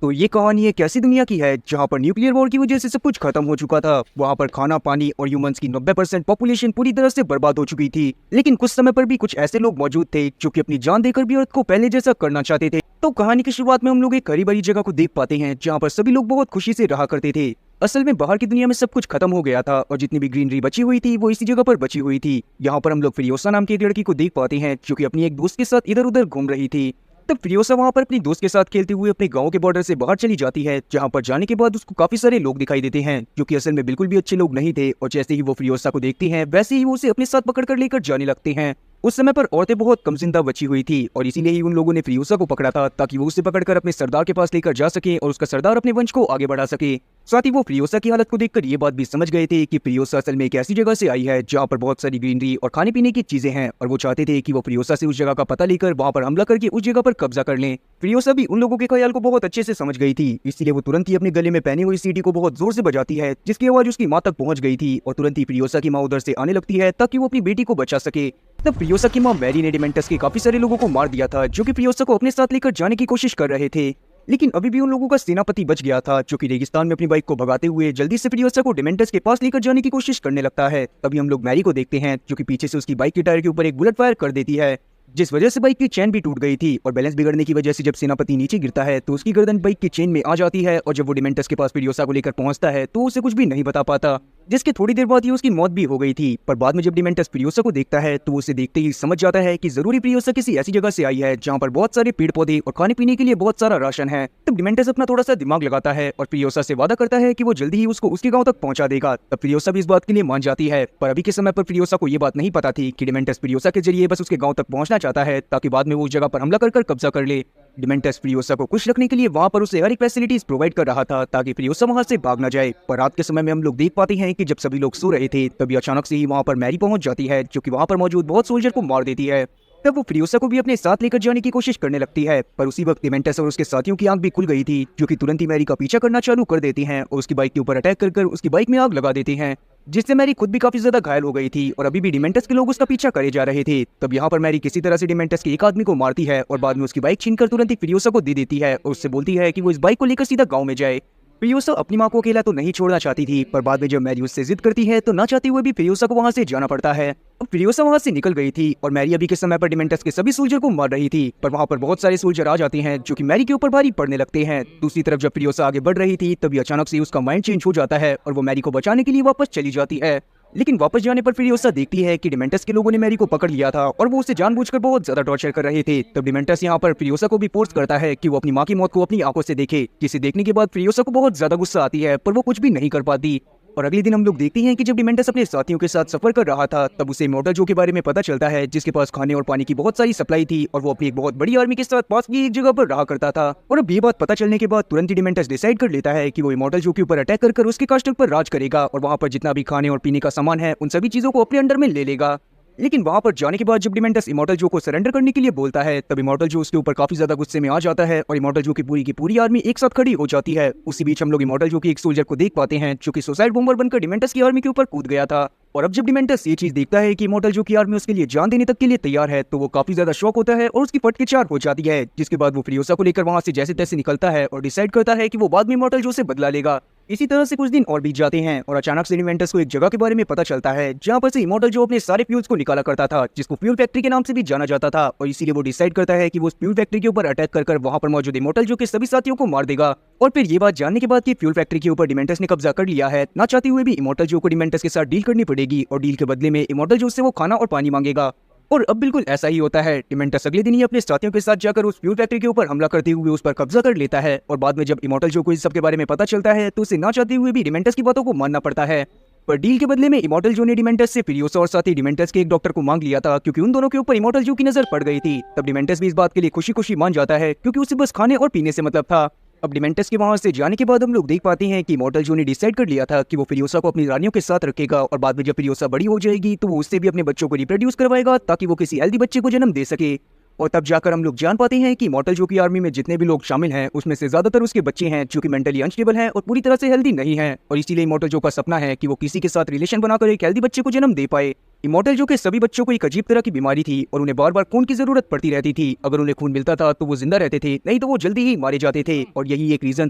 तो ये कहानी एक ऐसी दुनिया की है जहाँ पर न्यूक्लियर वॉर की वजह से सब कुछ खत्म हो चुका था। वहाँ पर खाना पानी और ह्यूमंस की 90% पॉपुलेशन पूरी तरह से बर्बाद हो चुकी थी। लेकिन कुछ समय पर भी कुछ ऐसे लोग मौजूद थे जो कि अपनी जान देकर भी अर्थ को पहले जैसा करना चाहते थे। तो कहानी की शुरुआत में हम लोग एक हरी भरी जगह को देख पाते हैं जहाँ पर सभी लोग बहुत खुशी से रहा करते थे। असल में बाहर की दुनिया में सब कुछ खत्म हो गया था और जितनी भी ग्रीनरी बची हुई थी वो इसी जगह पर बची हुई थी। यहाँ पर हम लोग फ्रियोसा नाम की एक लड़की को देख पाते हैं जो कि अपनी एक दोस्त के साथ इधर उधर घूम रही थी। तब फ्रियोसा वहां पर अपनी दोस्त के साथ खेलते हुए अपने गांव के बॉर्डर से बाहर चली जाती है, जहां पर जाने के बाद उसको काफी सारे लोग दिखाई देते हैं जो कि असल में बिल्कुल भी अच्छे लोग नहीं थे। और जैसे ही वो फ्रियोसा को देखती हैं वैसे ही वो उसे अपने साथ पकड़कर लेकर जाने लगते हैं। उस समय पर औरतें बहुत कम जिंदा बची हुई थी और इसीलिए ही उन लोगों ने फ्रियोसा को पकड़ा था ताकि वो उसे पकड़कर अपने सरदार के पास लेकर जा सके और उसका सरदार अपने वंश को आगे बढ़ा सके। साथ ही वो फ्रियोसा की हालत को देखकर ये बात भी समझ गए थे कि फ्रियोसा असल में एक ऐसी जगह से आई है जहाँ पर बहुत सारी ग्रीनरी और खाने पीने की चीजें हैं और वो चाहते थे कि वो फ्रियोसा से उस जगह का पता लेकर वहां पर हमला करके उस जगह पर कब्जा कर लें। फ्रियोसा भी उन लोगों के ख्याल को बहुत अच्छे से समझ गई थी, इसलिए वो तुरंत ही अपने गले में पहनी हुई सीटी को बहुत जोर से बजाती है जिसकी आवाज उसकी माँ तक पहुंच गई थी और तुरंत ही फ्रियोसा की माँ उधर से आने लगती है ताकि वो अपनी बेटी को बचा सके। तब फ्रियोसा की माँ मैरी ने डिमेंटस के काफी सारे लोगों को मार दिया था जो कि फ्रियोसा को अपने साथ लेकर जाने की कोशिश कर रहे थे। लेकिन अभी भी उन लोगों का सेनापति बच गया था जो कि रेगिस्तान में अपनी बाइक को भगाते हुए जल्दी से फ्रियोसा को डिमेंटस के पास लेकर जाने की कोशिश करने लगता है। तभी हम लोग मैरी को देखते हैं जो कि पीछे से उसकी बाइक के टायर के ऊपर एक बुलेट फायर कर देती है, जिस वजह से बाइक की चेन भी टूट गई थी और बैलेंस बिगड़ने की वजह से जब सेनापति नीचे गिरता है तो उसकी गर्दन बाइक की चेन में आ जाती है। और जब वो डिमेंटस के पास फ्रियोसा को लेकर पहुंचता है तो उसे कुछ भी नहीं बता पाता, जिसके थोड़ी देर बाद ही उसकी मौत भी हो गई थी। पर बाद में जब डिमेंटस फ्रियोसा को देखता है तो उसे देखते ही समझ जाता है कि जरूरी फ्रियोसा किसी ऐसी जगह से आई है जहाँ पर बहुत सारे पेड़ पौधे और खाने पीने के लिए बहुत सारा राशन है। तब डिमेंटस अपना थोड़ा सा दिमाग लगाता है और फ्रियोसा से वादा करता है कि वो जल्दी ही उसको उसके गाँव तक पहुंचा देगा। तब फ्रियोसा भी इस बात के लिए मान जाती है, पर अभी के समय पर फ्रियोसा को ये बात नहीं पता थी कि डिमेंटस फ्रियोसा के जरिए बस उसके गाँव तक पहुंचना चाहता है ताकि बाद में वो उस जगह पर हमला कर कब्जा कर ले। डिमेंटस फ्रियोसा को खुश रखने के लिए वहां पर उसे हर एक फैसिलिटीज प्रोवाइड कर रहा था ताकि फ्रियोसा वहां से भाग न जाए। पर रात के समय में हम लोग देख पाते हैं कि जब सभी लोग सो रहे थे तभी अचानक से ही वहां पर मैरी पहुंच जाती है जो कि वहां पर मौजूद बहुत सोल्जर को मार देती है। तब वो फ्रियोसा को भी अपने साथ लेकर जाने की कोशिश करने लगती है, पर उसी वक्त डिमेंटस और उसके साथियों की आंख भी खुल गई थी जो कि तुरंत ही मैरी का पीछा करना चालू कर देती हैं और उसकी बाइक के ऊपर अटैक कर उसकी बाइक में आग लगा देती हैं, जिससे मैरी खुद भी काफी ज्यादा घायल हो गई थी और अभी भी डिमेंटस के लोग उसका पीछा करे जा रहे थे। तब यहाँ पर मैरी किसी तरह से डिमेंटस के एक आदमी को मारती है और बाद में उसकी बाइक छीनकर तुरंत ही फ्रियोसा को दे देती है और उससे बोलती है कि वो इस बाइक को लेकर सीधा गाँव में जाए। फ्रियोसा अपनी माँ को अकेला तो नहीं छोड़ना चाहती थी, पर बाद में जब मैरी उससे जिद करती है तो ना चाहते हुए भी फ्रियोसा को वहां से जाना पड़ता है। अब फ्रियोसा वहां से निकल गई थी और मैरी अभी के समय पर डिमेंटस के सभी सोल्जर को मार रही थी, पर वहां पर बहुत सारे सोल्जर आ जाते हैं जो कि मैरी के ऊपर भारी पड़ने लगते हैं। दूसरी तरफ जब फ्रियोसा आगे बढ़ रही थी तभी अचानक से उसका माइंड चेंज हो जाता है और वो मैरी को बचाने के लिए वापस चली जाती है। लेकिन वापस जाने पर फ्रियोसा देखती है कि डिमेंटस के लोगों ने मैरी को पकड़ लिया था और वो उसे जानबूझकर बहुत ज्यादा टॉर्चर कर रहे थे। तब डिमेंटस यहाँ पर फ्रियोसा को भी फोर्स करता है कि वो अपनी माँ की मौत को अपनी आंखों से देखे, जिसे देखने के बाद फ्रियोसा को बहुत ज्यादा गुस्सा आती है पर वो कुछ भी नहीं कर पाती। और अगले दिन हम लोग देखते हैं कि जब डिमेंटस अपने साथियों के साथ सफर कर रहा था तब उसे इमॉर्टल जो के बारे में पता चलता है जिसके पास खाने और पानी की बहुत सारी सप्लाई थी और वो अपनी एक बहुत बड़ी आर्मी के साथ पास की एक जगह पर रहा करता था। और अब ये बात पता चलने के बाद तुरंत ही डिमेंटस डिसाइड कर लेता है कि वो इमॉर्टल जो के ऊपर अटैक कर उसके कास्टल पर राज करेगा और वहां पर जितना भी खाने और पीने का सामान है उन सभी चीजों को अपने अंडर में ले लेगा। लेकिन वहां पर जाने के बाद जब डिमेंटस इमॉर्टल जो को सरेंडर करने के लिए बोलता है तब इमॉर्टल जो उसके ऊपर काफी ज्यादा गुस्से में आ जाता है और इमॉर्टल जो की पूरी आर्मी एक साथ खड़ी हो जाती है। उसी बीच हम लोग इमॉर्टल जो की एक सोल्जर को देख पाते हैं जो कि सुसाइड बॉम्बर बनकर डिमेंटस की आर्मी के ऊपर कूद गया था। और अब जब डिमेंटस ये चीज देखता है कि इमॉर्टल जो की आर्मी उसके लिए जान देने तक के लिए तैयार है तो वो काफी ज्यादा शॉक होता है और उसकी फटके चार हो जाती है, जिसके बाद वो फ्रियोसा को लेकर वहां से जैसे तैसे निकलता है और डिसाइड करता है कि वो बाद में इमॉर्टल जो से बदला लेगा। इसी तरह से कुछ दिन और बीत जाते हैं और अचानक से डिमेंटस को एक जगह के बारे में पता चलता है जहाँ पर से इमॉर्टल जो अपने सारे फ्यूल्स को निकाला करता था, जिसको फ्यूल फैक्ट्री के नाम से भी जाना जाता था। और इसीलिए वो डिसाइड करता है कि वो उस फ्यूल फैक्ट्री के ऊपर अटैक कर वहां पर मौजूद इमॉर्टल जो के सभी साथियों को मार देगा। और फिर ये बात जानने के बाद कि फ्यूल फैक्ट्री के ऊपर डिमेंटस ने कब्जा कर लिया है, ना चाहते हुए भी इमॉर्टल जो को डिमेंटस के साथ डील करनी पड़ेगी और डील के बदले में इमॉर्टल जो से वो खाना और पानी मांगेगा। और अब बिल्कुल ऐसा ही होता है। डिमेंटस अगले दिन ही अपने साथियों के साथ जाकर उस फ्यूल फैक्ट्री के ऊपर हमला करते हुए उस पर कब्जा कर लेता है और बाद में जब इमॉर्टल जो को इस सब के बारे में पता चलता है तो उसे ना चाहते हुए भी डिमेंटस की बातों को मानना पड़ता है। पर डील के बदले में इमॉर्टल जो ने डिमेंटस से फ्रियोसा और साथ ही डिमेंटस के एक डॉक्टर को मांग लिया था क्योंकि उन दोनों के ऊपर इमॉर्टल जो की नजर पड़ गई थी। तब डिमेंटस भी इस बात के लिए खुशी खुशी मान जाता है क्योंकि उसे बस खाने और पीने से मतलब था। अब डिमेंटस के वहां से जाने के बाद हम लोग देख पाते हैं कि इमॉर्टल जो ने डिसाइड कर लिया था कि वो फ्रियोसा को अपनी रानियों के साथ रखेगा और बाद में जब फ्रियोसा बड़ी हो जाएगी तो वो उससे भी अपने बच्चों को रिप्रोड्यूस करवाएगा ताकि वो किसी हेल्दी बच्चे को जन्म दे सके। और तब जाकर हम लोग जान पाते हैं कि इमॉर्टल जो की आर्मी में जितने भी लोग शामिल हैं उसमें से ज्यादातर उसके बच्चे हैं जो कि मेंटली अनस्टेबल हैं और पूरी तरह से हेल्दी नहीं हैं। और इसीलिए इमॉर्टल जो का सपना है कि वो किसी के साथ रिलेशन बनाकर एक हेल्दी बच्चे को जन्म दे पाए। इमॉर्टल जो के सभी बच्चों को एक अजीब तरह की बीमारी थी और उन्हें बार बार खून की जरूरत पड़ती रहती थी। अगर उन्हें खून मिलता था तो वो जिंदा रहते थे, नहीं तो वो जल्दी ही मारे जाते थे। और यही एक रीजन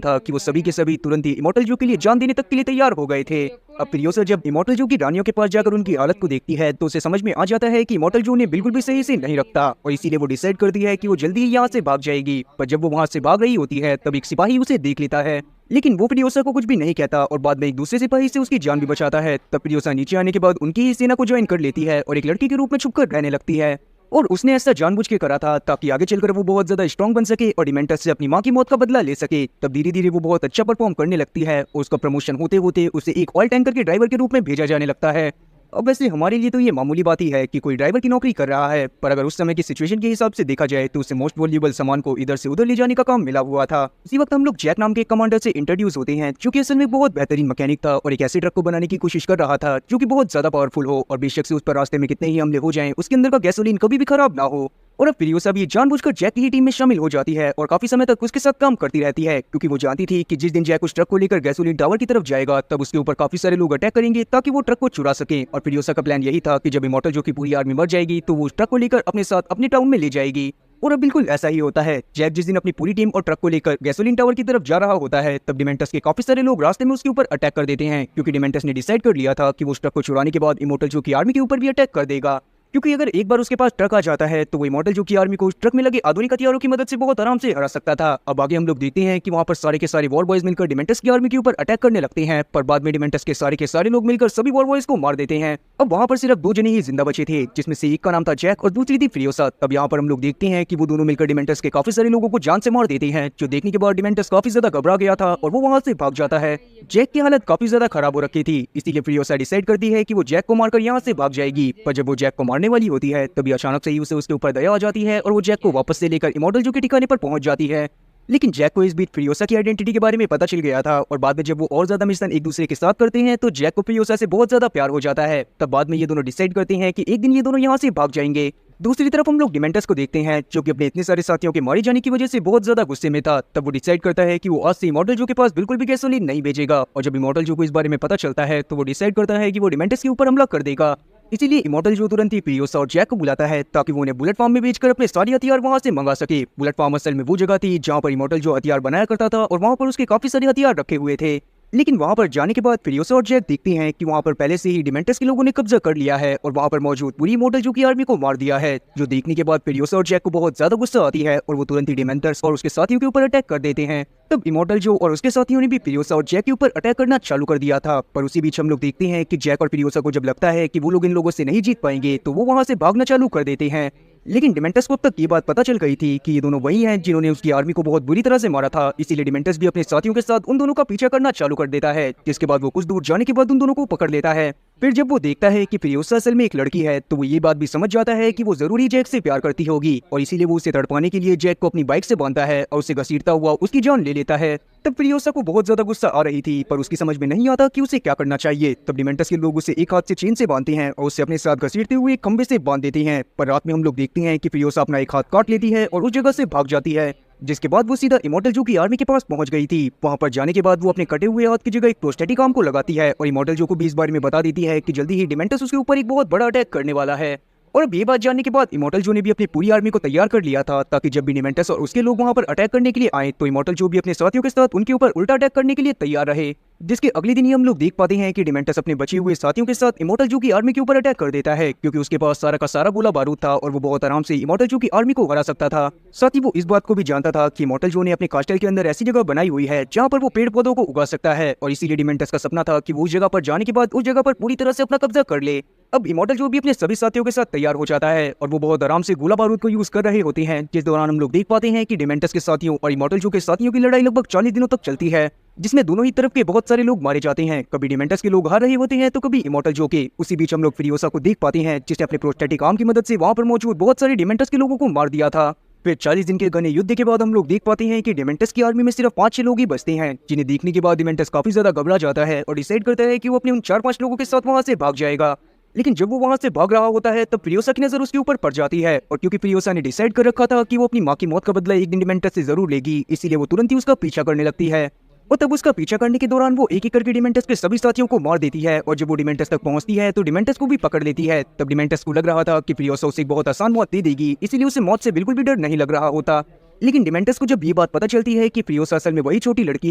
था कि वो सभी के सभी तुरंत ही इमॉर्टल जो के लिए जान देने तक के लिए तैयार हो गए थे। अब फिरियोसा जब इमॉर्टल जो की रानियों के पास जाकर उनकी हालत को देखती है तो उसे समझ में आ जाता है कि इमॉर्टल जो उन्हें बिल्कुल भी सही से नहीं रखता और इसीलिए वो डिसाइड करती है कि वो जल्दी ही यहाँ से भाग जाएगी। पर जब वो वहाँ से भाग रही होती है तब एक सिपाही उसे देख लेता है, लेकिन वो फिरियोसा को कुछ भी नहीं कहता और बाद में एक दूसरे सिपाही से उसकी जान भी बचाता है। तब फिरियोसा नीचे आने के बाद उनकी ही सेना को ज्वाइन कर लेती है और एक लड़की के रूप में छुपकर रहने लगती है। और उसने ऐसा जानबूझ के करा था ताकि आगे चलकर वो बहुत ज्यादा स्ट्रांग बन सके और डिमेंटस से अपनी माँ की मौत का बदला ले सके। तब धीरे धीरे वो बहुत अच्छा परफॉर्म करने लगती है और उसका प्रमोशन होते होते उसे एक ऑयल टैंकर के ड्राइवर के रूप में भेजा जाने लगता है। अब वैसे हमारे लिए तो ये मामूली बात ही है कि कोई ड्राइवर की नौकरी कर रहा है, पर अगर उस समय की सिचुएशन के हिसाब से देखा जाए तो उसे मोस्ट वैल्यूएबल सामान को इधर से उधर ले जाने का काम मिला हुआ था। इसी वक्त हम लोग जैक नाम के एक कमांडर से इंट्रोड्यूस होते हैं जो कि असल में बहुत बेहतरीन मैकेनिक था और एक ऐसे ट्रक को बनाने की कोशिश कर रहा था जो कि बहुत ज्यादा पावरफुल हो और बेशक से उस पर रास्ते में कितने ही हमले हो जाएं उसके अंदर का गैसोलीन कभी भी खराब ना हो। और अब फिरियोसा भी जानबूझकर जैक की टीम में शामिल हो जाती है और काफी समय तक उसके साथ काम करती रहती है, क्योंकि वो जानती थी कि जिस दिन जैक उस ट्रक को लेकर गैसोलीन टावर की तरफ जाएगा तब उसके ऊपर काफी सारे लोग अटैक करेंगे ताकि वो ट्रक को चुरा सके। और फिरियोसा का प्लान यही था कि जब इमॉर्टल जो की पूरी आर्मी मर जाएगी तो वो उस ट्रक को लेकर अपने साथ अपने टाउन में ले जाएगी। और अब बिल्कुल ऐसा ही होता है। जैक जिस दिन अपनी पूरी टीम और ट्रक को लेकर गैसोलीन टावर की तरफ जा रहा होता है तब डिमेंटस के काफी सारे लोग रास्ते में उसके ऊपर अटैक कर देते हैं, क्योंकि डिमेंटस ने डिसाइड कर लिया था कि वो उस ट्रक को चुराने के बाद इमॉर्टल जो की आर्मी के ऊपर भी अटैक कर देगा, क्योंकि अगर एक बार उसके पास ट्रक आ जाता है तो वो इमॉर्टल जो की आर्मी को उस ट्रक में लगे आधुनिक हथियारों की मदद से बहुत आराम से हरा सकता था। अब आगे हम लोग देखते हैं कि वहाँ पर सारे के सारे वॉर बॉयज मिलकर डिमेंटस की आर्मी के ऊपर अटैक करने लगते हैं, पर बाद में डिमेंटस के सारे लोग मिलकर सभी वॉर बॉयज को मार देते हैं। अब वहाँ पर सिर्फ 2 जने ही जिंदा बचे थे, जिसमें से एक का नाम था जैक और दूसरी थी फिरियोसा। तब यहाँ पर हम लोग देखते हैं कि वो दोनों मिलकर डिमेंटस के काफी सारे लोगों को जान से मार देते हैं, जो देखने के बाद डिमेंटस काफी ज्यादा घबरा गया था और वो वहाँ से भाग जाता है। जैक की हालत काफी ज्यादा खराब हो रखी थी, इसीलिए फिरियोसा डिसाइड करती है कि वो जैक को मारकर यहाँ से भाग जाएगी। पर जब वो जैक को मारने वाली होती है तभी अचानक से ही उसे उसके ऊपर दया आ जाती है और वो जैक को वापस से लेकर इमॉर्टल जो के ठिकाने पर पहुंच जाती है। लेकिन जैक को इस बीच फिरियोसा की आइडेंटिटी के बारे में पता चल गया था और बाद में जब वो और ज्यादा मिशन एक दूसरे के साथ करते हैं तो जैक को फिरियोसा से बहुत ज्यादा प्यार हो जाता है। तब बाद में ये दोनों डिसाइड करते हैं कि एक दिन ये दोनों यहाँ से भाग जाएंगे। दूसरी तरफ हम लोग डिमेंटस को देखते हैं जो कि अपने इतने सारे साथियों के मारे जाने की वजह से बहुत ज्यादा गुस्से में था। तब वो डिसाइड करता है कि वो आज से इमॉर्टल जो के पास बिल्कुल भी गैसोलीन नहीं भेजेगा, और जब इमॉर्टल जो को इस बारे में पता चलता है तो वो डिसाइड करता है कि वो डिमेंटस के ऊपर हमला कर देगा। इसीलिए इमॉर्टल जो तुरंत ही फिरियोसा और जैक को बुलाता है ताकि वो उन्हें बुलेट फार्म में बेचकर अपने सारे हथियार वहां से मंगा सके। बुलेट फार्म असल में वो जगह थी जहां पर इमॉर्टल जो हथियार बनाया करता था और वहां पर उसके काफी सारे हथियार रखे हुए थे। लेकिन वहां पर जाने के बाद फिरियोसा और जैक देखते हैं कि वहां पर पहले से ही डिमेंटस के लोगों ने कब्जा कर लिया है और वहां पर मौजूद पूरी इमॉर्टल जो की आर्मी को मार दिया है, जो देखने के बाद फिरियोसा और जैक को बहुत ज्यादा गुस्सा आती है और वो तुरंत ही डिमेंटस और उसके साथियों के ऊपर अटैक कर देते हैं। तब इमॉर्टल जो और उसके साथियों ने भी फिरियोसा और जैक के ऊपर अटैक करना चालू कर दिया था, पर उसी बीच हम लोग देखते हैं कि जैक और फिरियोसा को जब लगता है कि वो लोग इन लोगों से नहीं जीत पाएंगे तो वो वहां से भागना चालू कर देते हैं। लेकिन डिमेंटस को अब तक ये बात पता चल गई थी कि ये दोनों वही हैं जिन्होंने उसकी आर्मी को बहुत बुरी तरह से मारा था, इसीलिए डिमेंटस भी अपने साथियों के साथ उन दोनों का पीछा करना चालू कर देता है, जिसके बाद वो कुछ दूर जाने के बाद उन दोनों को पकड़ लेता है। फिर जब वो देखता है कि फिरियोसा असल में एक लड़की है तो वो ये बात भी समझ जाता है कि वो जरूर ही जैक से प्यार करती होगी, और इसीलिए वो उसे तड़पाने के लिए जैक को अपनी बाइक से बांधता है और उसे घसीटता हुआ उसकी जान ले लेता है। तब फिरियोसा को बहुत ज्यादा गुस्सा आ रही थी, पर उसकी समझ में नहीं आता कि उसे क्या करना चाहिए। तब डिमेंटस के लोग उसे एक हाथ से चेन से बांधते हैं और उसे अपने साथ घसीटते हुए खंबे से बांध देते हैं। पर रात में हम लोग देखते हैं कि फिरियोसा अपना एक हाथ काट लेती है और उस जगह से भाग जाती है, जिसके बाद वो सीधा इमॉर्टल जो की आर्मी के पास पहुंच गई थी। वहां पर जाने के बाद वो अपने कटे हुए हाथ की जगह एक प्रोस्टेटिक आर्म को लगाती है और इमॉर्टल जो को भी इस बारे में बता देती है कि जल्दी ही डिमेंटस उसके ऊपर एक बहुत बड़ा अटैक करने वाला है। और अब ये बात जानने के बाद इमॉर्टल जो ने भी अपनी पूरी आर्मी को तैयार कर लिया था ताकि जब भी डिमेंटस और उसके लोग वहां पर अटैक करने के लिए आए तो इमॉर्टल जो भी अपने साथियों के साथ उनके ऊपर उल्टा अटैक करने के लिए तैयार रहे। जिसके अगले दिन ही हम लोग देख पाते हैं कि डिमेंटस अपने बचे हुए साथियों के साथ इमॉर्टल जो की आर्मी के ऊपर अटैक कर देता है, क्योंकि उसके पास सारा का सारा गोला बारूद था और वो बहुत आराम से इमॉर्टल जो की आर्मी को हरा सकता था। साथ ही वो इस बात को भी जानता था कि इमॉर्टल जो ने अपने कास्टल के अंदर ऐसी जगह बनाई हुई है जहाँ पर वो पेड़ पौधों को उगा सकता है, और इसीलिए डिमेंटस का सपना था कि वो उस जगह पर जाने के बाद उस जगह पर पूरी तरह से अपना कब्जा कर ले। अब इमॉर्टल जो भी अपने सभी साथियों के साथ तैयार हो जाता है और वो बहुत आराम से गोला बारूद को यूज कर रहे होते हैं, जिस दौरान हम लोग देख पाते हैं कि डिमेंटस के साथियों और इमॉर्टल जो के साथियों की लड़ाई लगभग 40 दिनों तक चलती है, जिसमें दोनों ही तरफ के बहुत सारे लोग मारे जाते हैं। कभी डिमेंटस के लोग हार रहे होते हैं तो कभी इमॉर्टल जो के। उसी बीच हम लोग फिरियोसा को देख पाते हैं जिसने अपने प्रोस्टेटिक आर्म की मदद से वहां पर मौजूद बहुत सारे डिमेंटस के लोगों को मार दिया था। फिर 40 दिन के घने युद्ध के बाद हम लोग देख पाते हैं कि डिमेंटस की आर्मी में सिर्फ 5-6 लोग ही बचते हैं, जिन्हें देखने के बाद डिमेंटस काफी ज्यादा घबरा जाता है और डिसाइड करता है कि वो अपने उन 4-5 लोगों के साथ वहां से भाग जाएगा। लेकिन जब वो वहां से भाग रहा होता है तब फिरियोसा की नजर उसके ऊपर पड़ जाती है, और क्योंकि फिरियोसा ने डिसाइड कर रखा था कि वो अपनी माँ की मौत का बदला एक दिन डिमेंटस से जरूर लेगी, इसीलिए वो तुरंत ही उसका पीछा करने लगती है। और तब उसका पीछा करने के दौरान वो एक एक करके डिमेंटस के सभी साथियों को मार देती है और जब वो डिमेंटस तक पहुंचती है तो डिमेंटस को भी पकड़ लेती है। तब डिमेंटस को लग रहा था कि फ्रियोसा उसे एक बहुत आसान मौत दे देगी, इसीलिए उसे मौत से बिल्कुल भी डर नहीं लग रहा होता। लेकिन डिमेंटस को जब ये बात पता चलती है कि फ्रियोसा असल में वही छोटी लड़की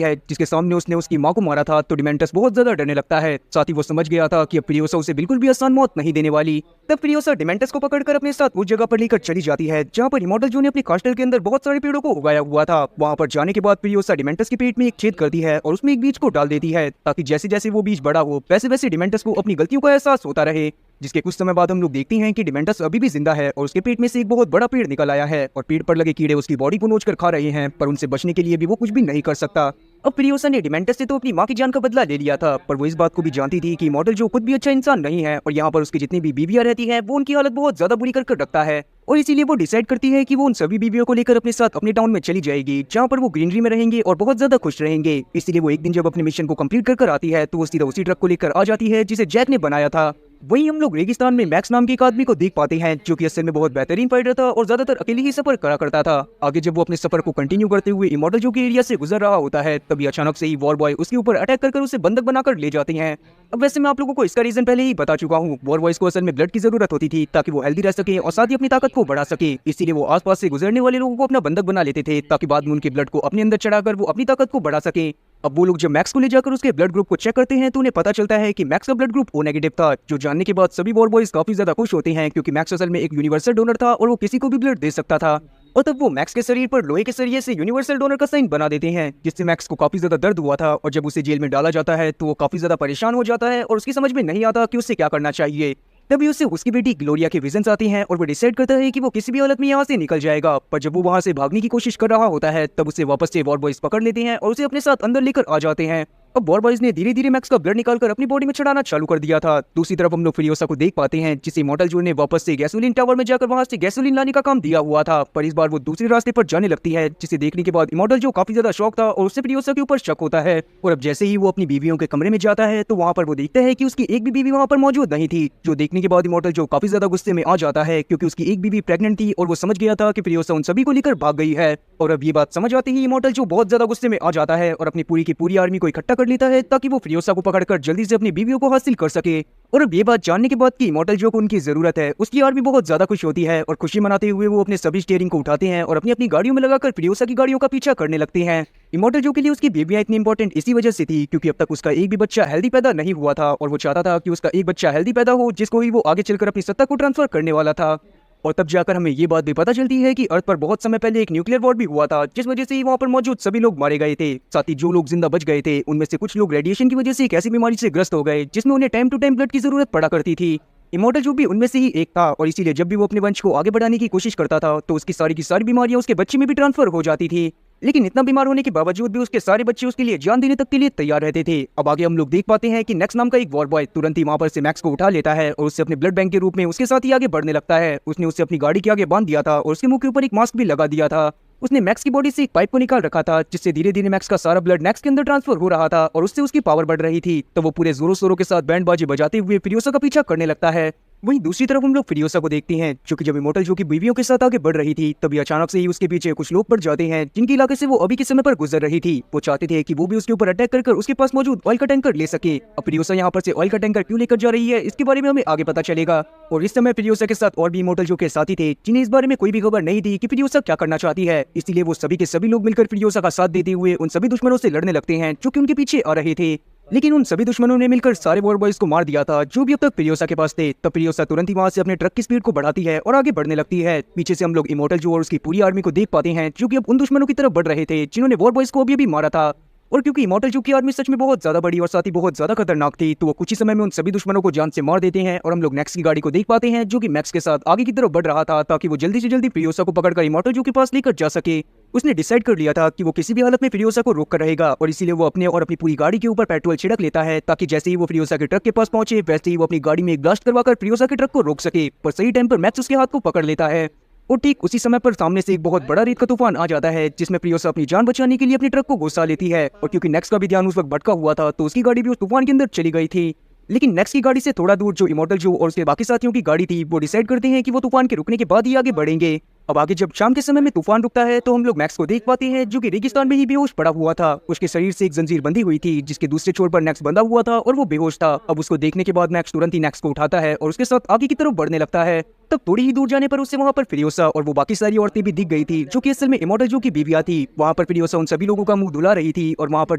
है जिसके सामने उसने उसकी माँ को मारा था, तो डिमेंटस बहुत ज्यादा डरने लगता है। साथ ही वो समझ गया था कि अब फ्रियोसा उसे बिल्कुल भी आसान मौत नहीं देने वाली। तब फ्रियोसा डिमेंटस को पकड़कर अपने साथ उस जगह पर लेकर चली जाती है जहाँ पर इमॉर्टल जो ने अपने कास्टल के अंदर बहुत सारे पेड़ों को उगाया हुआ था। वहाँ पर जाने के बाद फ्रियोसा डिमेंटस के पेट में एक छेद करती है और उसमें एक बीज को डाल देती है ताकि जैसे जैसे वो बीज बड़ा हो वैसे वैसे डिमेंटस को अपनी गलतियों का एहसास होता रहे। जिसके कुछ समय बाद हम लोग देखते हैं कि डिमेंटस अभी भी जिंदा है और उसके पेट में से एक बहुत बड़ा पेड़ निकल आया है और पेड़ पर लगे कीड़े उसकी बॉडी को नोचकर खा रहे हैं, पर उनसे बचने के लिए भी वो कुछ भी नहीं कर सकता। अब फ्रियोसा ने डिमेंटस से तो अपनी माँ की जान का बदला ले लिया था, पर वो इस बात को भी जानती थी कि मॉडल जो खुद भी अच्छा इंसान नहीं है और यहाँ पर उसकी जितनी भी बीवियां रहती है वो उनकी हालत बहुत ज्यादा बुरी कर रखता है। और इसीलिए वो डिसाइड करती है कि वो उन सभी बीवियों को लेकर अपने साथ अपने टाउन में चली जाएगी जहाँ पर वो ग्रीनरी में रहेंगे और बहुत ज्यादा खुश रहेंगे। इसीलिए वो एक दिन जब अपने मिशन को कंप्लीट कर आती है तो वो सीधा उसी ट्रक को लेकर आ जाती है जिसे जैक ने बनाया था। वहीं हम लोग रेगिस्तान में मैक्स नाम के एक आदमी को देख पाते हैं जो कि असल में बहुत बेहतरीन फाइटर था और ज्यादातर अकेले ही सफर करा करता था। आगे जब वो अपने सफर को कंटिन्यू करते हुए इमॉर्टल जो के एरिया से गुजर रहा होता है तभी अचानक से ही वॉर बॉय उसके ऊपर अटैक कर उसे बंधक बनाकर ले जाते हैं। अब वैसे मैं आप लोगों को इसका रीजन पहले ही बता चुका हूँ। वॉर बॉयज को असल में ब्लड की जरूरत होती थी ताकि वो हेल्दी रह सके और साथ ही अपनी ताकत को बढ़ा सके, इसीलिए वो आसपास से गुजरने वाले लोगों को अपना बंधक बना लेते थे ताकि बाद में उनके ब्लड को अपने अंदर चढ़ाकर वो अपनी ताकत को बढ़ा सके। अब वो लोग जब मैक्स को ले जाकर उसके ब्लड ग्रुप को चेक करते हैं तो उन्हें पता चलता है कि मैक्स का ब्लड ग्रुप ओ नेगेटिव था, जो जानने के बाद सभी वॉर बॉयज काफी ज्यादा खुश होते हैं क्योंकि मैक्स असल में एक यूनिवर्सल डोनर था और वो किसी को भी ब्लड दे सकता था। और तब वो मैक्स के शरीर पर लोहे के सरिये से यूनिवर्सल डोनर का साइन बना देते हैं जिससे मैक्स को काफी ज्यादा दर्द हुआ था और जब उसे जेल में डाला जाता है तो वो काफी ज्यादा परेशान हो जाता है और उसकी समझ में नहीं आता कि उससे क्या करना चाहिए। तभी उसे उसकी बेटी ग्लोरिया के विजन्स आती हैं और वो डिसाइड करता है कि वो किसी भी हालत में यहाँ से निकल जाएगा, पर जब वो वहाँ से भागने की कोशिश कर रहा होता है तब उसे वापस से वॉर बॉयज पकड़ लेते हैं और उसे अपने साथ अंदर लेकर आ जाते हैं। अब वॉर बॉयज ने धीरे धीरे मैक्स का ब्लड निकालकर अपनी बॉडी में चढ़ाना चालू कर दिया था। दूसरी तरफ हम लोग फ्रियोसा को देख पाते हैं जिसे इमॉर्टल जो ने वापस से गैसोलीन टावर में जाकर वहां से गैसोलीन लाने का काम दिया हुआ था, पर इस बार वो दूसरे रास्ते पर जाने लगती है जिसे देखने के बाद इमॉर्टल जो काफी ज्यादा शौक था और उससे फ्रियोसा के ऊपर शक होता है। और अब जैसे ही वो अपनी बीवियों के कमरे में जाता है तो वहाँ पर वो देखता है कि उसकी एक भी बीवी वहाँ पर मौजूद नहीं थी, जो देखने के बाद इमॉर्टल जो काफी ज्यादा गुस्से में आ जाता है क्योंकि उसकी एक बीवी प्रेग्नेंट थी और वो समझ गया था कि फ्रियोसा उन सभी को लेकर भाग गई है। और अब ये बात समझ आते ही इमॉर्टल जो बहुत ज्यादा गुस्से में आ जाता है और अपनी पूरी की पूरी आर्मी को इकट्ठा कर लेता है ताकि वो फ्रियोसा को पकड़कर जल्दी से अपनी बीवियों को हासिल कर सके। और अब ये बात जानने के बाद कि इमॉर्टल जो को उनकी जरूरत है उसकी आर्मी बहुत ज्यादा खुश होती है और खुशी मनाते हुए वो अपने सभी स्टीयरिंग को उठाते हैं और अपनी अपनी गाड़ियों में लगाकर फ्रियोसा की गाड़ियों का पीछा करने लगते हैं। इमॉर्टल जो के लिए उसकी बेबियां इतनी इंपॉर्टेंट इसी वजह से थी क्योंकि अब तक उसका एक भी बच्चा हेल्दी पैदा नहीं हुआ था और वो चाहता था कि उसका एक बच्चा हेल्दी पैदा हो जिसको ही वो आगे चलकर अपनी सत्ता को ट्रांसफर करने वाला था। और तब जाकर हमें ये बात भी पता चलती है कि अर्थ पर बहुत समय पहले एक न्यूक्लियर वॉर भी हुआ था जिस वजह से ही वहाँ पर मौजूद सभी लोग मारे गए थे। साथ ही जो लोग जिंदा बच गए थे उनमें से कुछ लोग रेडिएशन की वजह से एक ऐसी बीमारी से ग्रस्त हो गए जिसमें उन्हें टाइम टू टाइम ब्लड की जरूरत पड़ा करती थी। इमॉर्टल जो भी उनमें से ही एक था और इसीलिए जब भी वो अपने वंश को आगे बढ़ाने की कोशिश करता था तो उसकी सारी बीमारियां उसके बच्चे में भी ट्रांसफर हो जाती थी। लेकिन इतना बीमार होने के बावजूद भी उसके सारे बच्चे उसके लिए जान देने तक के लिए तैयार रहते थे। अब आगे हम लोग देख पाते हैं कि नेक्स्ट नाम का एक वॉर बॉय तुरंत ही वहां पर से मैक्स को उठा लेता है और उससे अपने ब्लड बैंक के रूप में उसके साथ ही आगे बढ़ने लगता है। उसने उसे अपनी गाड़ी के आगे बांध दिया था और उसके मुंह के ऊपर एक मास्क भी लगा दिया था। उसने मैक्स की बॉडी से एक पाइप को निकाल रखा था जिससे धीरे धीरे मैक्स का सारा ब्लड मैक्स के अंदर ट्रांसफर हो रहा था और उससे उसकी पावर बढ़ रही थी। तो वो पूरे जोरों शोरों के साथ बैंड बाजी बजाते हुए फ्रियोसा का पीछा करने लगता है। वहीं दूसरी तरफ हम लोग फ्रियोसा को देखते हैं जो कि जब इमॉर्टल जो की बीवियों के साथ आगे बढ़ रही थी तभी अचानक से ही उसके पीछे कुछ लोग पड़ जाते हैं जिनके इलाके से वो अभी के समय पर गुजर रही थी। वो चाहते थे कि वो भी उसके ऊपर अटैक कर उसके पास मौजूद ऑयल का टैंकर ले सके। अब फ्रियोसा यहाँ पर से ऑयल का टैंकर क्यों लेकर जा रही है इसके बारे में हमें आगे पता चलेगा। और इस समय फ्रियोसा के साथ और भी इमॉर्टल जो के साथी थे जिन्हें इस बारे में कोई भी खबर नहीं थी कि फ्रियोसा क्या करना चाहती है, इसलिए वो सभी के सभी लोग मिलकर फ्रियोसा का साथ देते हुए उन सभी दुश्मनों से लड़ने लगते हैं जो कि उनके पीछे आ रहे थे। लेकिन उन सभी दुश्मनों ने मिलकर सारे वॉर बॉयज को मार दिया था जो भी अब तक फ्रियोसा के पास थे। तब फ्रियोसा तुरंत ही वहां से अपने ट्रक की स्पीड को बढ़ाती है और आगे बढ़ने लगती है। पीछे से हम लोग इमॉर्टल जो और उसकी पूरी आर्मी को देख पाते हैं जो कि अब उन दुश्मनों की तरफ बढ़ रहे थे जिन्होंने वॉर बॉयज को अभी मारा था। और क्योंकि इमॉर्टल जो की आर्मी सच में बहुत ज्यादा बड़ी और साथ ही बहुत ज्यादा खतरनाक थी तो वो कुछ ही समय में उन सभी दुश्मनों को जान से मार देते हैं। और हम लोग मैक्स की गाड़ी को देख पाते हैं जो कि मैक्स के साथ आगे की तरफ बढ़ रहा था ताकि वो जल्दी से जल्दी फ्रियोसा को पकड़कर इमॉर्टल जो के पास लेकर जा सके। उसने डिसाइड कर लिया था कि वो किसी भी हालत में फ्रियोसा को रोक कर रहेगा और इसीलिए वो अपने और अपनी पूरी गाड़ी के ऊपर पेट्रोल छिड़क लेता है ताकि जैसे ही वो फ्रियोसा के ट्रक के पास पहुंचे वैसे ही वो अपनी गाड़ी में एक ब्लास्ट करवाकर फ्रियोसा के ट्रक को रोक सके। पर सही टाइम पर मैक्स उसके हाथ को पकड़ लेता है और ठीक उसी समय पर सामने से एक बहुत बड़ा रेत का तूफान आ जाता है जिसमें फ्रियोसा अपनी जान बचाने के लिए अपने ट्रक को घुसा लेती है। और क्योंकि नेक्स्ट का भी ध्यान उस वक्त भटका हुआ था तो उसकी गाड़ी भी उस तूफान के अंदर चली गई थी। लेकिन नेक्स्ट की गाड़ी से थोड़ा दूर जो इमॉर्टल जो और उसके बाकी साथियों की गाड़ी थी वो डिसाइड करते हैं कि वो तूफान के रुकने के बाद ही आगे बढ़ेंगे। अब आगे जब शाम के समय में तूफान रुकता है तो हम लोग मैक्स को देख पाते हैं जो कि रेगिस्तान में ही बेहोश पड़ा हुआ था। उसके शरीर से एक जंजीर बंधी हुई थी जिसके दूसरे छोर पर नेक्स बंधा हुआ था और वो बेहोश था। अब उसको देखने के बाद मैक्स तुरंत ही नेक्स को उठाता है और उसके साथ आगे की तरफ बढ़ने लगता है। तब थोड़ी ही दूर जाने पर उससे वहाँ पर फ्रियोसा और वो बाकी सारी औरतें भी दिख गई थी जो कि असल में इमॉर्टल जो की बीवियां थी। वहाँ पर फ्रियोसा उन सभी लोगों का मुंह धुला रही थी और वहाँ पर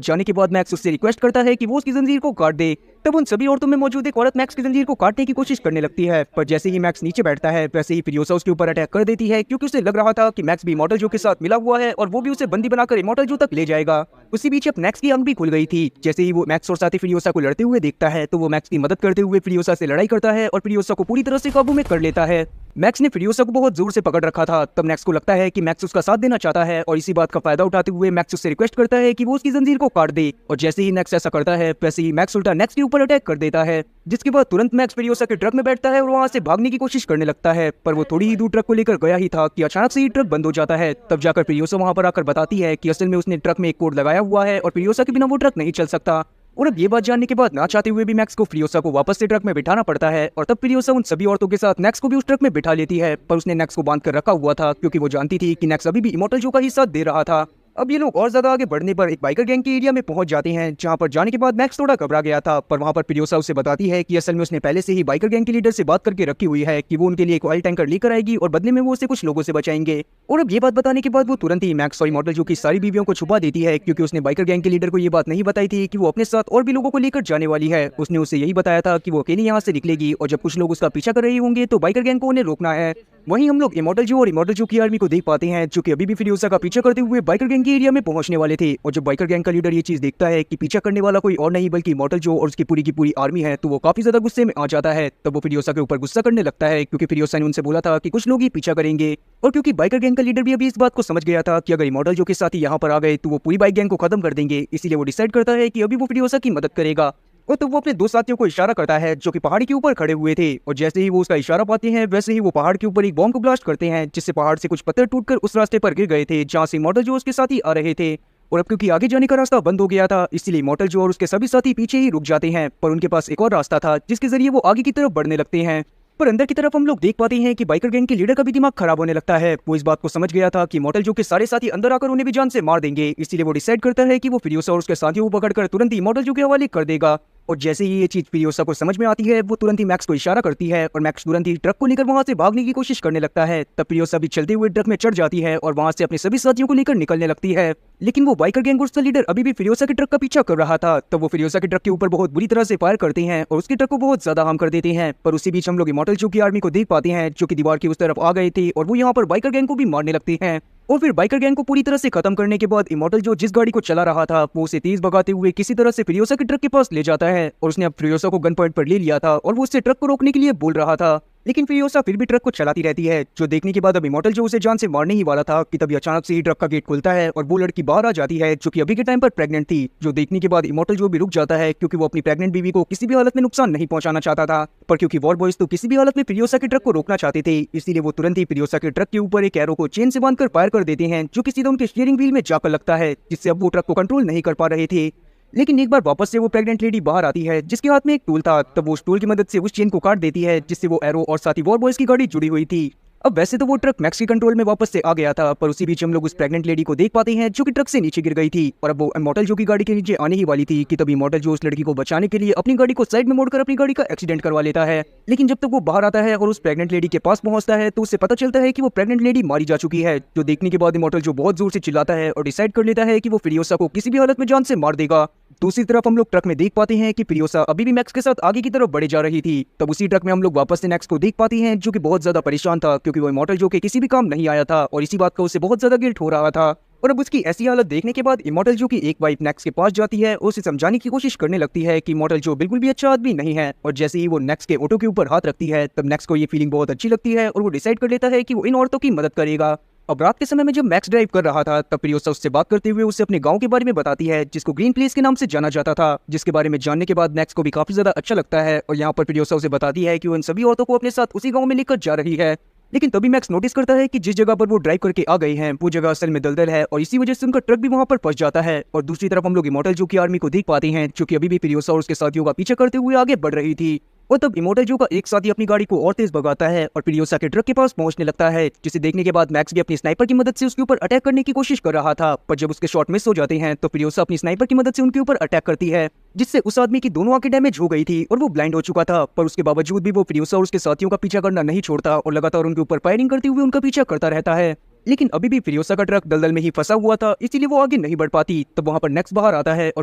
जाने के बाद मैक्स उससे रिक्वेस्ट करता है कि वो उसकी जंजीर को काट दे। तब उन सभी औरतों में मौजूद एक औरत मैक्स की जंजीर को काटने की कोशिश करने लगती है, पर जैसे ही मैक्स नीचे बैठता है वैसे ही फ्रियोसा उसके ऊपर अटैक कर देती है क्योंकि उसे लग रहा था कि मैक्स भी इमॉर्टल जो के साथ मिला हुआ है और वो भी उसे बंदी बनाकर इमॉर्टल जो तक ले जाएगा। उसी बीच अब मैक्स की आंख भी खुल गई थी। जैसे ही वो मैक्स और साथी फ्रियोसा को लड़ते हुए देखता है तो वो मैक्स की मदद करते हुए फ्रियोसा से लड़ाई करता है और फ्रियोसा को पूरी तरह से काबू में कर लेता है। मैक्स ने फ्रियोसा को बहुत जोर से पकड़ रखा था। तब मैक्स को लगता है कि मैक्स उसका साथ देना चाहता है और इसी बात का फायदा उठाते हुए मैक्स उससे रिक्वेस्ट करता है कि वो उसकी जंजीर को काट दे। और जैसे ही मैक्स ऐसा करता है वैसे ही मैक्स उल्टा नेक्स के ऊपर अटैक कर देता है, जिसके बाद तुरंत मैक्स फ्रियोसा के ट्रक में बैठता है और वहां से भागने की कोशिश करने लगता है। पर वो थोड़ी ही दूर ट्रक को लेकर गया ही था कि अचानक से ही ट्रक बंद हो जाता है। तब जाकर फ्रियोसा वहां पर आकर बताती है कि असल में उसने ट्रक में एक कोड लगाया हुआ है और फ्रियोसा के बिना वो ट्रक नहीं चल सकता। और अब ये बात जानने के बाद ना चाहते हुए भी मैक्स को फ्रियोसा को वापस से ट्रक में बिठाना पड़ता है और तब फ्रियोसा उन सभी औरतों के साथ नेक्स को भी उस ट्रक में बिठा लेती है। पर उसने नेक्स को बांध कर रखा हुआ था क्योंकि वो जानती थी कि नेक्स अभी भी इमॉर्टल जो का ही साथ दे रहा था। अब ये लोग और ज्यादा आगे बढ़ने पर एक बाइकर गैंग के एरिया में पहुंच जाते हैं, जहां पर जाने के बाद मैक्स थोड़ा घबरा गया था। पर वहां पर फ्रियोसा उसे बताती है कि असल में उसने पहले से ही बाइकर गैंग के लीडर से बात करके रखी हुई है कि वो उनके लिए एक ऑयल टैंकर लेकर आएगी और बदले में वो उसे कुछ लोगों से बचाएंगे। और अब ये बात बताने के बाद वो तुरंत ही मैक्स और इमॉर्टल जो की सारी बीवियों को छुपा देती है क्योंकि उसने बाइकर गैंग के लीडर को ये बात नहीं बताई थी कि वो अपने साथ और भी लोगों को लेकर जाने वाली है। उसने उसे यही बताया था कि वो अकेली यहाँ से निकलेगी और जब कुछ लोग उसका पीछा कर रहे होंगे तो बाइकर गैंग को उन्हें रोकना है। वहीं हम लोग इमॉर्टल जो और इमॉर्टल जो की आर्मी को देख पाते हैं जो कि अभी भी फ्रियोसा का पीछा करते हुए बाइकर गैंग के एरिया में पहुंचने वाले थे। और जब बाइकर गैंग का लीडर ये चीज देखता है कि पीछा करने वाला कोई और नहीं बल्कि इमॉर्टल जो और उसकी पूरी की पूरी आर्मी है तो वो काफी ज्यादा गुस्से में आ जाता है। तब वो फ्रियोसा के ऊपर गुस्सा करने लगता है क्योंकि फ्रियोसा ने उनसे बोला था कि कुछ लोग ही पीछा करेंगे। और क्योंकि बाइकर गैंग का लीडर भी अभी इस बात को समझ गया था कि अगर इमॉर्टल जो के साथ ही यहाँ पर आ गए तो वो पूरी बाइक गैंग को खत्म कर देंगे, इसीलिए वो डिसाइड करता है कि अभी वो फ्रियोसा की मदद करेगा। और तब वो अपने दो साथियों को इशारा करता है जो कि पहाड़ी के ऊपर खड़े हुए थे और जैसे ही वो उसका इशारा पाते हैं वैसे ही वो पहाड़ के ऊपर एक बॉम्ब को ब्लास्ट करते हैं जिससे पहाड़ से कुछ पत्थर टूटकर उस रास्ते पर गिर गए थे जहाँ से इमॉर्टल जो उसके साथी आ रहे थे। और अब क्योंकि आगे जाने का रास्ता बंद हो गया था इसलिए इमॉर्टल जो और उसके सभी साथी पीछे ही रुक जाते हैं, पर उनके पास एक और रास्ता था जिसके जरिए वो आगे की तरफ बढ़ने लगते हैं। पर अंदर की तरफ हम लोग देख पाते हैं कि बाइकर गैंग के लीडर का भी दिमाग खराब होने लगता है। वो इस बात को समझ गया था कि इमॉर्टल जो के सारे साथी अंदर आकर उन्हें भी जान से मार देंगे, इसलिए वो डिसाइड करता है कि वो फ्रियोसा और उसके साथियों को पकड़कर तुरंत ही इमॉर्टल जो के हवाले कर देगा। और जैसे ही ये चीज फ्रियोसा को समझ में आती है वो तुरंत ही मैक्स को इशारा करती है और मैक्स तुरंत ही ट्रक को लेकर वहां से भागने की कोशिश करने लगता है। तब फ्रियोसा भी चलते हुए ट्रक में चढ़ जाती है और वहां से अपने सभी साथियों को लेकर निकलने लगती है। लेकिन वो बाइकर गैंग का लीडर अभी भी फ्रियोसा के ट्रक का पीछा कर रहा था। तब वो फ्रियोसा के ट्रक के ऊपर बहुत बुरी तरह से फायर करते हैं और उसके ट्रक को बहुत ज्यादा हार्म कर देते हैं। पर उसी बीच हम लोग इमॉर्टल जो की आर्मी को देख पाते हैं जो कि दीवार की उस तरफ आ गए थे और वो यहाँ पर बाइकर गैंग को भी मारने लगते हैं। और फिर बाइकर गैंग को पूरी तरह से खत्म करने के बाद इमॉर्टल जो जिस गाड़ी को चला रहा था वो उसे तेज भगाते हुए किसी तरह से फ्रियोसा के ट्रक के पास ले जाता है और उसने अब फ्रियोसा को गन पॉइंट पर ले लिया था और वो उससे ट्रक को रोकने के लिए बोल रहा था। लेकिन फ्रियोसा फिर भी ट्रक को चलाती रहती है, जो देखने के बाद अब इमॉर्टल जो उसे जान से मारने ही वाला था कि तभी अचानक से ही ट्रक का गेट खुलता है और वो लड़की बाहर आ जाती है जो कि अभी के टाइम पर प्रेग्नेंट थी। जो देखने के बाद इमॉर्टल जो भी रुक जाता है क्योंकि वो अपनी प्रेग्नेंट बीवी को किसी भी हालत में नुकसान नहीं पहुंचाना चाहता था। पर क्योंकि वॉर बॉयज तो किसी भी हालत में फ्रियोसा के ट्रक को रोकना चाहते थे इसीलिए वो तुरंत ही फ्रियोसा के ट्रक के ऊपर एक एरो को चेन से बांधकर फायर कर देते हैं जो कि सीधा उनके स्टीयरिंग व्हील में जाकर लगता है, जिससे अब वो ट्रक को कंट्रोल नहीं कर पा रहे थे। लेकिन एक बार वापस से वो प्रेग्नेंट लेडी बाहर आती है जिसके हाथ में एक टूल था। तब वो उस टूल की मदद से उस चेन को काट देती है जिससे वो एरो और साथ ही वॉर बॉयज की गाड़ी जुड़ी हुई थी। अब वैसे तो वो ट्रक मैक्स के कंट्रोल में वापस से आ गया था, पर उसी बीच हम लोग उस प्रेग्नेंट लेडी को देख पाते हैं जो कि ट्रक से नीचे गिर गई थी और अब वो इमॉर्टल जो की गाड़ी के नीचे आने ही वाली थी कि तभी इमॉर्टल जो उस लड़की को बचाने के लिए अपनी गाड़ी को साइड में मोड़कर अपनी गाड़ी का एक्सीडेंट करवा लेता है। लेकिन जब तक वो बाहर आता है और उस प्रेग्नेंट लेडी के पास पहुंचता है तो उससे पता चलता है कि वो प्रेग्नेंट लेडी मारी जा चुकी है। जो देखने के बाद इमॉर्टल जो बहुत जोर से चिल्लाता है और डिसाइड कर लेता है कि वो फ्रियोसा को किसी भी हालत में जान से मार देगा। दूसरी तरफ हम लोग ट्रक में देख पाते हैं कि फ्रियोसा अभी भी मैक्स के साथ आगे की तरफ बढ़े जा रही थी। तब उसी ट्रक में हम लोग वापस से मैक्स को देख पाते हैं जो कि बहुत ज्यादा परेशान था क्योंकि वो इमॉर्टल जो के किसी भी काम नहीं आया था और इसी बात का उसे बहुत ज्यादा गिल्ट हो रहा था। और अब उसकी ऐसी हालत देखने के बाद इमॉर्टल जो की एक वाइफ नेक्स के पास जाती है और उसे समझाने की कोशिश करने लगती है कि इमॉर्टल जो बिल्कुल भी अच्छा आदमी नहीं है। और जैसे ही वो नेक्स के ऑटो के ऊपर हाथ रखती है तब नेक्स को ये फीलिंग बहुत अच्छी लगती है और वो डिसाइड कर लेता है कि वो इन औरतों की मदद करेगा। अब रात के समय में जब मैक्स ड्राइव कर रहा था तब फ्रियोसा उससे बात करते हुए उसे अपने गांव के बारे में बताती है जिसको ग्रीन प्लेस के नाम से जाना जाता था, जिसके बारे में जानने के बाद मैक्स को भी काफी ज्यादा अच्छा लगता है। और यहाँ पर फ्रियोसा उसे बताती है कि वो इन सभी औरतों को अपने साथ उसी गाँव में लेकर जा रही है। लेकिन तभी मैक्स नोटिस करता है कि जिस जगह पर वो ड्राइव करके आ गए हैं वो जगह असल में दलदल है और इसी वजह से उनका ट्रक भी वहां पर फंस जाता है। और दूसरी तरफ हम लोग इमॉर्टल जो की आर्मी को देख पाते हैं जो कि अभी भी फ्रियोसा और उसके साथियों का पीछा करते हुए आगे बढ़ रही थी। और तब इमोर्टल जो का एक साथी अपनी गाड़ी को और तेज भगाता है और फिरियोसा के ट्रक के पास पहुंचने लगता है, जिसे देखने के बाद मैक्स भी अपनी स्नाइपर की मदद से उसके ऊपर अटैक करने की कोशिश कर रहा था। पर जब उसके शॉट मिस हो जाते हैं तो फिरियोसा अपनी स्नाइपर की मदद से उनके ऊपर अटैक करती है, जिससे उस आदमी की दोनों आंखें डैमेज हो गई थी और वो ब्लाइंड हो चुका था। पर उसके बावजूद भी वो फिरियोसा और उसके साथियों का पीछा करना नहीं छोड़ता और लगातार उनके ऊपर फायरिंग करते हुए उनका पीछा करता रहता है। लेकिन अभी भी फिरियोसा का ट्रक दलदल में ही फंसा हुआ था, इसीलिए वो आगे नहीं बढ़ पाती। तब वहां पर नेक्स्ट बाहर आता है और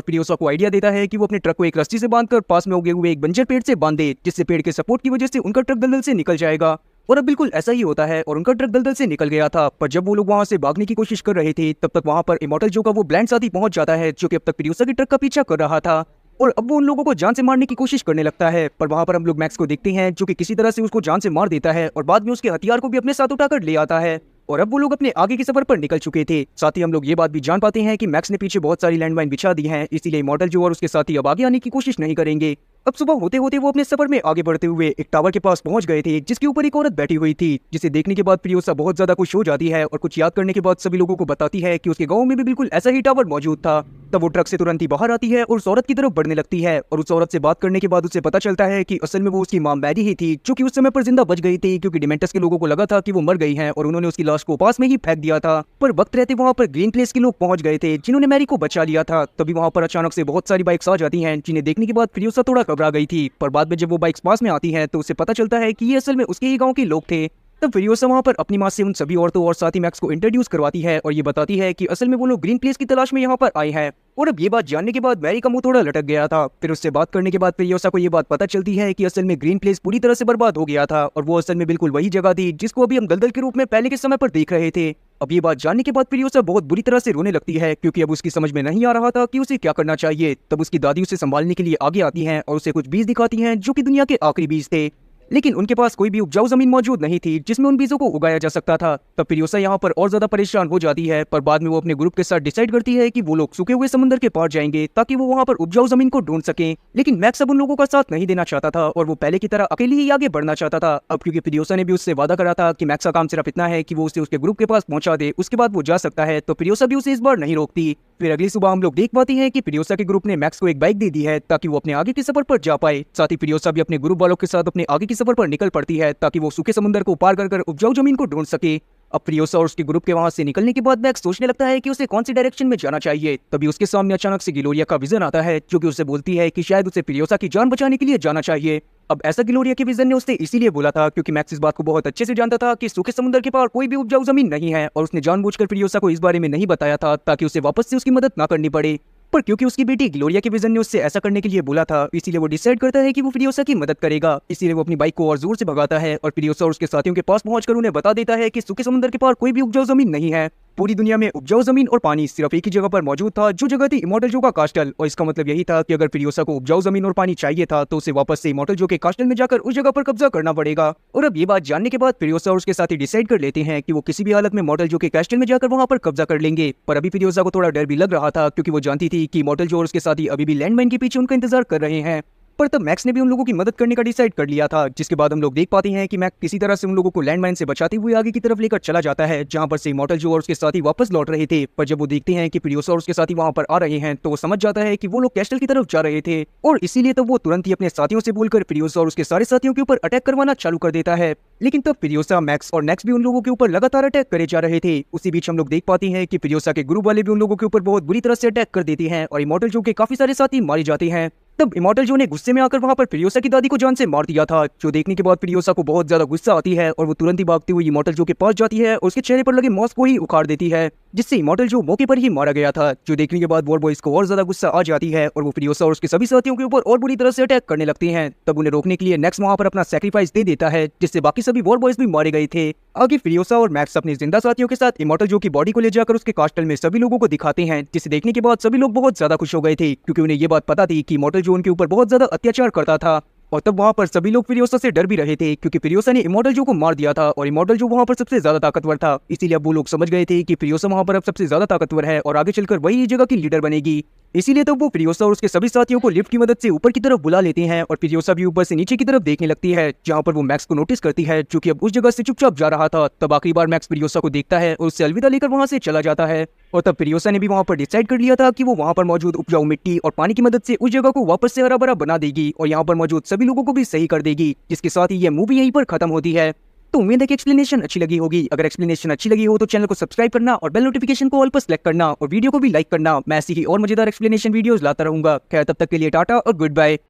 फिरियोसा को आइडिया देता है कि वो अपने ट्रक को एक रस्सी से बांधकर पास में उगे हुए एक बंजर पेड़ से बांध दे, जिससे पेड़ के सपोर्ट की वजह से उनका ट्रक दलदल से निकल जाएगा। और अब बिल्कुल ऐसा ही होता है और उनका ट्रक दलदल से निकल गया था। पर जब वो लोग वहां से भागने की कोशिश कर रहे थे तब तक वहां पर इमोर्टल जो का वो ब्लाइंड साथी पहुंच जाता है, जो कि अब तक फिरियोसा के ट्रक का पीछा कर रहा था। और अब वो उन लोगों को जान से मारने की कोशिश करने लगता है। पर वहां पर हम लोग मैक्स को देखते हैं, जो कि किसी तरह से उसको जान से मार देता है और बाद में उसके हथियार को भी अपने साथ उठाकर ले आता है। और अब वो लोग अपने आगे के सफर पर निकल चुके थे। साथ ही हम लोग ये बात भी जान पाते हैं कि मैक्स ने पीछे बहुत सारी लैंडमाइन बिछा दी हैं, इसीलिए इमोर्टल जो और उसके साथी अब आगे आने की कोशिश नहीं करेंगे। अब सुबह होते होते वो अपने सफर में आगे बढ़ते हुए एक टावर के पास पहुंच गए थे, जिसके ऊपर एक औरत बैठी हुई थी, जिसे देखने के बाद फिरियोसा बहुत ज्यादा खुश हो जाती है और कुछ याद करने के बाद सभी लोगों को बताती है कि उसके गांव में भी बिल्कुल ऐसा ही टावर मौजूद था। तब वो ट्रक से तुरंत ही बाहर आती है और उस औरत की तरफ बढ़ने लगती है और उस औरत से बात करने के बाद उसे पता चलता है कि असल में वो उसकी मां मैरी ही थी, जो कि उस समय पर जिंदा बच गई थी, क्योंकि डिमेंटस के लोगों को लगा था कि वो मर गई हैं और उन्होंने उसकी लाश को पास में ही फेंक दिया था। पर वक्त रहते वहां पर ग्रीन प्लेस के लोग पहुंच गए थे, जिन्होंने मैरी को बचा लिया था। तभी वहां पर अचानक से बहुत सारी बाइक्स आ जाती हैं, जिन्हें देखने के बाद फिरियोसा थोड़ा घबरा गई थी। पर बाद में जब वो बाइक्स पास में आती हैं तो उसे पता चलता है कि ये असल में उसके ही गांव के लोग थे। तब फिरियोसा वहां पर अपनी मां से उन सभी औरतों और साथी मैक्स को इंट्रोड्यूस करवाती है और ये बताती है कि असल में वो लोग ग्रीन प्लेस की तलाश में यहाँ पर आए हैं। और अब ये बात जानने के बाद मैरी का मुंह थोड़ा लटक गया था। फिर उससे बात करने के बाद फिरियोसा को ये बात पता चलती है कि असल में ग्रीन प्लेस पूरी तरह से बर्बाद हो गया था और वो असल में बिल्कुल वही जगह थी जिसको अभी हम दलदल के रूप में पहले के समय पर देख रहे थे। अब ये बात जानने के बाद फिरियोसा बहुत बुरी तरह से रोने लगती है, क्योंकि अब उसकी समझ में नहीं आ रहा था कि उसे क्या करना चाहिए। तब उसकी दादी उसे संभालने के लिए आगे आती हैं और उसे कुछ बीज दिखाती हैं, जो कि दुनिया के आखिरी बीज थे। लेकिन उनके पास कोई भी उपजाऊ जमीन मौजूद नहीं थी जिसमें उन बीजों को उगाया जा सकता था। तब फिरियोसा यहाँ पर और ज्यादा परेशान हो जाती है, पर बाद में वो अपने ग्रुप के साथ डिसाइड करती है कि वो लोग सूखे हुए समंदर के पार जाएंगे ताकि वो वहाँ पर उपजाऊ जमीन को ढूंढ सकें। लेकिन मैक्स अब उन लोगों का साथ नहीं देना चाहता था और वो पहले की तरह अकेले ही आगे बढ़ना चाहता था। अब क्योंकि फिरियोसा ने भी उससे वादा करा था कि मैक्स का काम सिर्फ इतना है कि वो उसे उसके ग्रुप के पास पहुंचा दे, उसके बाद वो जा सकता है, तो फिरियोसा भी उसे इस बार नहीं रोकती। फिर अगली सुबह हम लोग देख पाते हैं कि फिरियोसा के ग्रुप ने मैक्स को एक बाइक दे दी है ताकि वो अपने आगे के सफर पर जा पाए। साथ ही फिरियोसा भी अपने ग्रुप वालों के साथ अपने आगे के सफर पर निकल पड़ती है ताकि वो सूखे समुद्र को पार कर उपजाऊ जमीन को ढूंढ सके। अब फिरियोसा और उसके ग्रुप के वहां से निकलने के बाद मैक्स सोचने लगता है कि उसे कौन सी डायरेक्शन में जाना चाहिए। तभी उसके सामने अचानक से गिलोरिया का विजन आता है, जो कि उसे बोलती है कि शायद उसे फिरियोसा की जान बचाने के लिए जाना चाहिए। अब ऐसा गिलोरिया के विजन ने उसने इसीलिए बोला था क्योंकि मैक्स इस बात को बहुत अच्छे से जानता था कि सूखे समुद्र के पार कोई भी उपजाऊ जमीन नहीं है और उसने जानबूझकर फिरियोसा को इस बारे में नहीं बताया था ताकि उसे वापस से उसकी मदद ना करनी पड़े। पर क्योंकि उसकी बेटी ग्लोरिया के विजन ने उससे ऐसा करने के लिए बोला था, इसीलिए वो डिसाइड करता है कि वो फिरियोसा की मदद करेगा। इसीलिए वो अपनी बाइक को और जोर से भगाता है और फिरियोसा और उसके साथियों के पास पहुंचकर उन्हें बता देता है कि सूखे समुद्र के पार कोई भी उपजाऊ जमीन नहीं है। पूरी दुनिया में उपजाऊ जमीन और पानी सिर्फ एक ही जगह पर मौजूद था, जो जगह थी इमोर्टल जो का कास्टल। और इसका मतलब यही था कि अगर फिरियोसा को उपजाऊ जमीन और पानी चाहिए था तो उसे वापस से इमोर्टल जो के कास्टल में जाकर उस जगह पर कब्जा करना पड़ेगा। और अब ये बात जानने के बाद फिरियोसा और उसके साथी डिसाइड कर लेते हैं कि वो किसी भी हालत में इमोर्टल जो के कास्टल में जाकर वहां पर कब्जा कर लेंगे। पर अभी फिरियोसा को थोड़ा डर भी लग रहा था, क्योंकि वो जानती थी कि इमोर्टल जो और उसके साथी अभी भी लैंडमाइन के पीछे उनका इंतजार कर रहे हैं। पर तब मैक्स ने भी उन लोगों की मदद करने का डिसाइड कर लिया था, जिसके बाद हम लोग देख पाते हैं कि मैक्स किसी तरह से उन लोगों को लैंडमाइन से बचाते हुए आगे की तरफ लेकर चला जाता है, जहां पर से इमोर्टल जो और उसके साथी वापस लौट रहे थे। पर जब वो देखते हैं कि फिरियोसा और उसके साथी वहां पर आ रहे हैं तो वो समझ जाता है कि वो लोग कैस्टल की तरफ जा रहे थे और इसीलिए तब वो तुरंत ही अपने साथियों से बोलकर फिरियोसा और उसके सारे साथियों के ऊपर अटैक करवाना चालू कर देता है। लेकिन तब फिरियोसा, मैक्स और नेक्स भी उन लोगों के ऊपर लगातार अटैक करे जा रहे थे। उसी बीच हम लोग देख पाते हैं कि फिरियोसा के ग्रुप वाले भी उन लोगों के ऊपर बहुत बुरी तरह से अटैक कर देते हैं और इमोर्टल जो के काफी सारे साथी मारे जाते हैं। तब इमोर्टल जो ने गुस्से में आकर वहां पर फिरियोसा की दादी को जान से मार दिया था, जो देखने के बाद फिरियोसा को बहुत ज्यादा गुस्सा आती है और वो तुरंत ही भागती हुई इमोर्टल जो के पास जाती है और उसके चेहरे पर लगे मास्क को ही उखाड़ देती है, जिससे इमोर्टल जो मौके पर ही मारा गया था। जो देखने के बाद वॉर बॉयज को और ज्यादा गुस्सा आ जाती है और वो फिरियोसा और उसके सभी साथियों के ऊपर और बुरी तरह से अटैक करने लगते हैं। तब उन्हें रोकने के लिए नेक्स्ट वहां पर अपना सैक्रिफाइस दे देता है, जिससे बाकी सभी वॉर बॉयज भी मारे गए थे। आगे फिरियोसा और मैक्स अपने जिंदा साथियों के साथ इमोर्टल जो की बॉडी को ले जाकर उसके कास्टल में सभी लोगों को दिखाते हैं, जिसे देखने के बाद सभी लोग बहुत ज्यादा खुश हो गए थे, क्योंकि उन्हें ये बात पता थी कि इमोर्टल जो उनके ऊपर बहुत ज्यादा अत्याचार करता था। और तब वहां पर सभी लोग फिरियोसा से डर भी रहे थे, क्योंकि फिरियोसा ने इमोर्टल जो को मार दिया था और इमोर्टल जो वहां पर सबसे ज्यादा ताकतवर था। इसीलिए अब वो लोग समझ गए थे कि फिरियोसा वहां पर अब सबसे ज्यादा ताकतवर है और आगे चलकर वही इस जगह की लीडर बनेगी। इसीलिए तब वो फिरियोसा और उसके सभी साथियों को लिफ्ट की मदद से ऊपर की तरफ बुला लेते हैं और फिरियोसा भी ऊपर से नीचे की तरफ देखने लगती है, जहाँ पर वो मैक्स को नोटिस करती है जो कि अब उस जगह से चुपचाप जा रहा था। तब आखिरी बार मैक्स फिरियोसा को देखता है और उससे अलविदा लेकर वहाँ से चला जाता है। और तब फिरियोसा ने भी वहाँ पर डिसाइड कर लिया था कि वो वहाँ पर मौजूद उपजाऊ मिट्टी और पानी की मदद से उस जगह को वापस से हरा भरा बना देगी और यहाँ पर मौजूद सभी लोगों को भी सही कर देगी, जिसके साथ ही ये मूवी यहीं पर खत्म होती है। तो उम्मीद है कि एक्सप्लेनेशन अच्छी लगी होगी। अगर एक्सप्लेनेशन अच्छी लगी हो तो चैनल को सब्सक्राइब करना और बेल नोटिफिकेशन को ऑल पर सेलेक्ट करना और वीडियो को भी लाइक करना। मैं ऐसी ही और मजेदार एक्सप्लेनेशन वीडियोस लाता रहूंगा। खैर तब तक के लिए टाटा और गुड बाय।